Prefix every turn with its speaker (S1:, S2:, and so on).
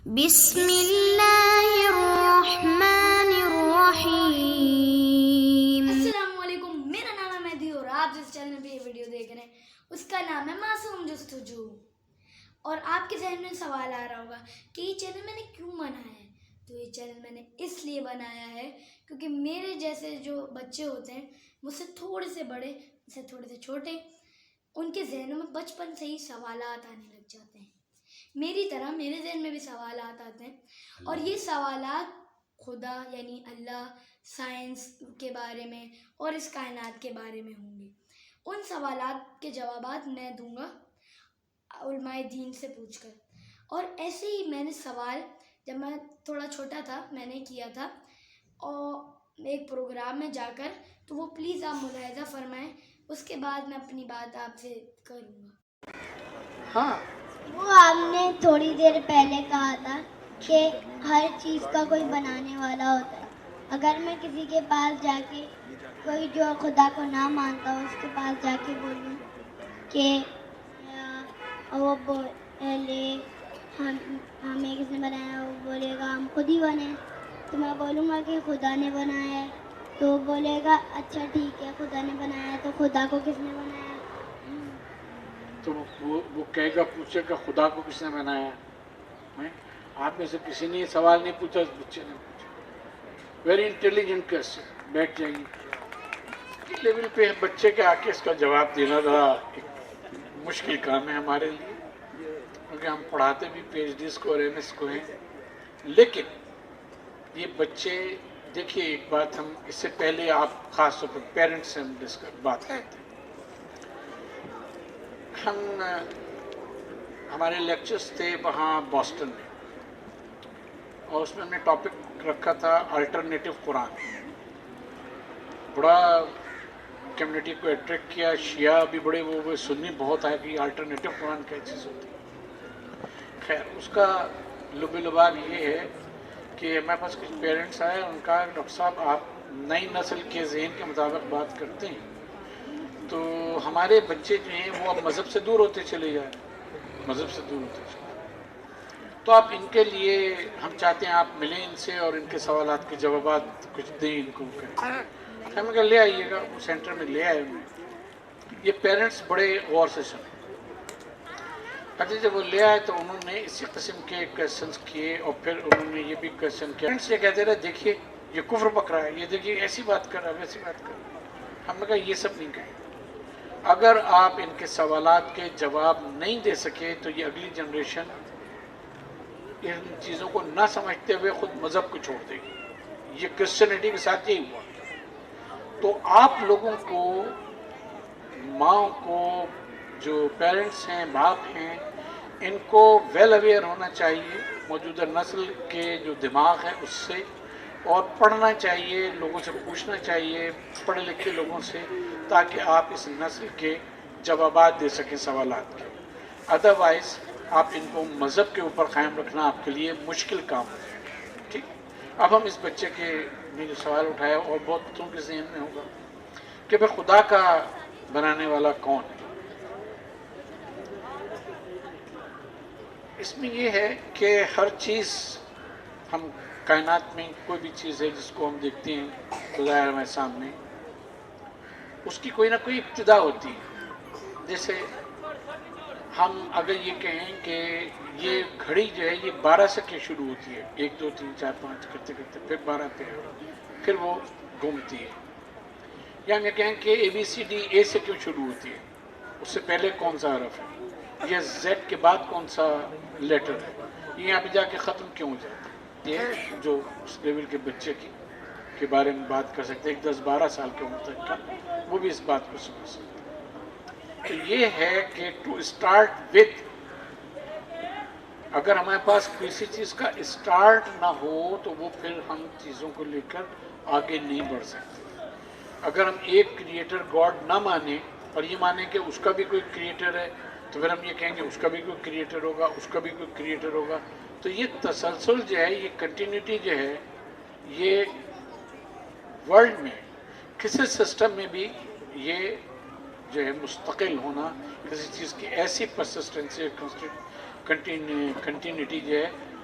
S1: بسم اللہ الرحمن الرحیم۔
S2: السلام علیکم، میرا نام ہے مہدی اور آپ جس چینل پہ یہ ویڈیو دیکھ رہے ہیں اس کا نام ہے معصوم جستجو۔ اور آپ کے ذہن میں سوال آ رہا ہوگا کہ یہ چینل میں نے کیوں بنایا ہے؟ تو یہ چینل میں نے اس لیے بنایا ہے کیونکہ میرے جیسے جو بچے ہوتے ہیں، مجھ سے تھوڑے سے بڑے، مجھ سے تھوڑے سے چھوٹے، ان کے ذہنوں میں بچپن سے ہی سوالات آنے لگ جاتے ہیں۔ میری طرح میرے ذہن میں بھی سوالات آتے ہیں، اور یہ سوالات خدا یعنی اللہ، سائنس کے بارے میں اور اس کائنات کے بارے میں ہوں گے۔ ان سوالات کے جوابات میں دوں گا علماء دین سے پوچھ کر۔ اور ایسے ہی میں نے سوال جب میں تھوڑا چھوٹا تھا میں نے کیا تھا، اور ایک پروگرام میں جا کر، تو وہ پلیز آپ ملاحظہ فرمائیں، اس کے بعد میں اپنی بات آپ سے کروں گا۔
S3: ہاں،
S4: وہ آپ نے تھوڑی دیر پہلے کہا تھا کہ ہر چیز کا کوئی بنانے والا ہوتا ہے۔ اگر میں کسی کے پاس جا کے، کوئی جو خدا کو نہ مانتا ہو، اس کے پاس جا کے بولوں کہ وہ بولے ہمیں کس نے بنایا، وہ بولے گا ہم خود ہی بنے، تو میں بولوں گا کہ خدا نے بنایا ہے، تو وہ بولے گا اچھا ٹھیک ہے خدا نے بنایا ہے، تو خدا کو کس نے بنایا؟
S3: تو وہ کہے گا، پوچھے گا خدا کو کس نے بنایا؟ آپ میں سے کسی نے یہ سوال نہیں پوچھا، اس بچے نے پوچھا۔ ویری انٹیلیجنٹ کوسچن، بیٹھ جائیے۔ اس لیول پہ بچے کے آ کے اس کا جواب دینا ذرا ایک مشکل کام ہے ہمارے لیے، کیونکہ ہم پڑھاتے بھی پی ایچ ڈیز کو اور ایم ایس کو ہیں، لیکن یہ بچے دیکھیے، ایک بات ہم اس سے پہلے آپ خاص طور پر پیرنٹس سے ہم بات کرتے ہیں۔ ہمارے لیکچرز تھے وہاں بوسٹن میں، اور اس میں ہم نے ٹاپک رکھا تھا الٹرنیٹو قرآن۔ بڑا کمیونٹی کو اٹریکٹ کیا، شیعہ بھی بڑے وہ سنی بہت آئے کہ الٹرنیٹو قرآن کیا چیز ہوتی ہے۔ خیر، اس کا لب لباب یہ ہے کہ ہمارے پاس کچھ پیرنٹس آئے، ان کا ڈاکٹر صاحب آپ نئی نسل کے ذہن کے مطابق بات کرتے ہیں، تو ہمارے بچے جو ہیں وہ اب مذہب سے دور ہوتے چلے جائیں، مذہب سے دور ہوتے چلے جائیں، تو آپ ان کے لیے، ہم چاہتے ہیں آپ ملیں ان سے اور ان کے سوالات کے جوابات کچھ دیں ان کو کریں۔ ہم کہا لے آئیے گا، وہ سینٹر میں لے آئے انہیں۔ یہ پیرنٹس بڑے غور سے سنے۔ اچھا، جب وہ لے آئے تو انہوں نے اسی قسم کے کویسچنس کیے، اور پھر انہوں نے یہ بھی کویسچن کیا۔ پیرنٹس یہ کہتے رہے دیکھیے یہ کفر پکڑا ہے، یہ دیکھیے ایسی بات کر رہا ہے، ویسی بات کر رہا ہے۔ ہم نے کہا یہ سب نہیں کہیں، اگر آپ ان کے سوالات کے جواب نہیں دے سکے تو یہ اگلی جنریشن ان چیزوں کو نہ سمجھتے ہوئے خود مذہب کو چھوڑ دے گی۔ یہ کرسچینٹی کے ساتھ یہی ہوا۔ تو آپ لوگوں کو، ماں کو، جو پیرنٹس ہیں، باپ ہیں، ان کو ویل اویئر ہونا چاہیے موجودہ نسل کے جو دماغ ہے اس سے، اور پڑھنا چاہیے، لوگوں سے پوچھنا چاہیے، پڑھے لکھے لوگوں سے، تاکہ آپ اس نسل کے جوابات دے سکیں سوالات کے۔ ادروائز آپ ان کو مذہب کے اوپر قائم رکھنا آپ کے لیے مشکل کام ہے۔ ٹھیک، اب ہم اس بچے کے نے جو سوال اٹھایا، اور بہت بچوں کے ذہن میں ہوگا کہ بھئی خدا کا بنانے والا کون ہے؟ اس میں یہ ہے کہ ہر چیز، ہم کائنات میں کوئی بھی چیز ہے جس کو ہم دیکھتے ہیں خدا ہے ہمارے سامنے، اس کی کوئی نہ کوئی ابتدا ہوتی ہے۔ جیسے ہم اگر یہ کہیں کہ یہ گھڑی جو ہے یہ 12 سے کیوں شروع ہوتی ہے، 1 2 3 4 5 کرتے کرتے پھر 12 پہ ہے، پھر وہ گھومتی ہے۔ یا ہم یہ کہیں کہ ABCD A سے کیوں شروع ہوتی ہے، اس سے پہلے کون سا حرف ہے، یا Z کے بعد کون سا لیٹر ہے، یہ یہاں پہ جا کے ختم کیوں ہو جاتا ہے۔ یہ جو اس لیول کے بچے کے بارے میں بات کر سکتے ہیں، 10-12 سال کے عمر تک کا، وہ بھی اس بات کو سمجھ سکتے ہیں۔ تو یہ ہے کہ ٹو اسٹارٹ وتھ، اگر ہمارے پاس کسی چیز کا اسٹارٹ نہ ہو تو وہ پھر ہم چیزوں کو لے کر آگے نہیں بڑھ سکتے۔ اگر ہم ایک کریٹر گاڈ نہ مانیں اور یہ مانیں کہ اس کا بھی کوئی کریٹر ہے، تو پھر ہم یہ کہیں گے اس کا بھی کوئی کریٹر ہوگا، اس کا بھی کوئی کریٹر ہوگا۔ تو یہ تسلسل جو ہے، یہ کنٹینیوٹی جو ہے، یہ ورلڈ میں کسی سسٹم میں بھی یہ جو ہے مستقل ہونا، کسی چیز کی ایسی پرسسٹنسی، کنٹینیوٹی جو ہے،